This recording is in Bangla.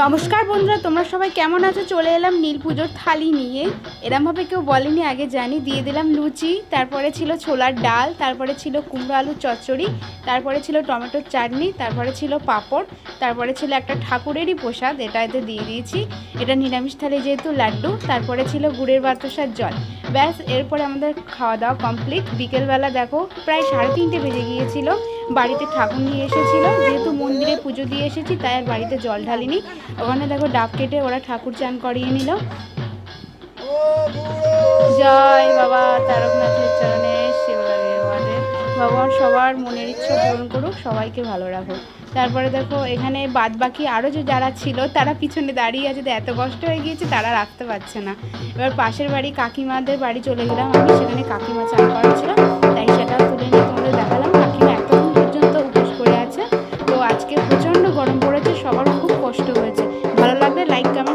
নমস্কার বন্ধুরা, তোমরা সবাই কেমন আছো? চলে এলাম নীল পুজোর থালি নিয়ে। এরমভাবে কেউ বলেনি আগে, জানি। দিয়ে দিলাম লুচি, তারপরে ছিল ছোলার ডাল, তারপরে ছিল কুমড়ো আলুর চচ্চড়ি, তারপরে ছিল টমেটোর চাটনি, তারপরে ছিল পাঁপড়, তারপরে ছিল একটা ঠাকুরেরই প্রসাদ, এটা এতে দিয়ে দিয়েছি। এটা নিরামিষ থালি যেহেতু, লাড্ডু, তারপরে ছিল গুড়ের বাতাসার জল। ব্যাস, এরপরে আমাদের খাওয়া দাওয়া কমপ্লিট। বিকেলবেলা দেখো প্রায় 3:30 বেজে গিয়েছিল। বাড়িতে ঠাকুর নিয়ে এসেছিলো, যেহেতু মন্দিরে পুজো দিয়ে এসেছি তাই আর বাড়িতে জল ঢালিনি। ওখানে দেখো ডাব কেটে ওরা ঠাকুর চান করিয়ে নিল। জয় বাবা তারকনাথের চরণে, ভগবান সবার মনের ইচ্ছা পূরণ করুক, সবাইকে ভালো রাখুক। তারপরে দেখো এখানে বাদ বাকি আরও যে যারা ছিল তারা পিছনে দাঁড়িয়ে আছে, এত কষ্ট হয়ে গিয়েছে তারা রাখতে পারছে না। এবার পাশের বাড়ি কাকিমাদের বাড়ি চলে গেলাম আমি, সেখানে কাকিমা চান করাচ্ছিল, তাই সেটা তুলে নিয়ে তোমাদের দেখালাম। কাকিমা এতক্ষণ পর্যন্ত উপোস করে আছে। তো আজকে প্রচণ্ড গরম পড়েছে, সবার খুব কষ্ট হয়েছে। ভালো লাগলে লাইক, কমেন্ট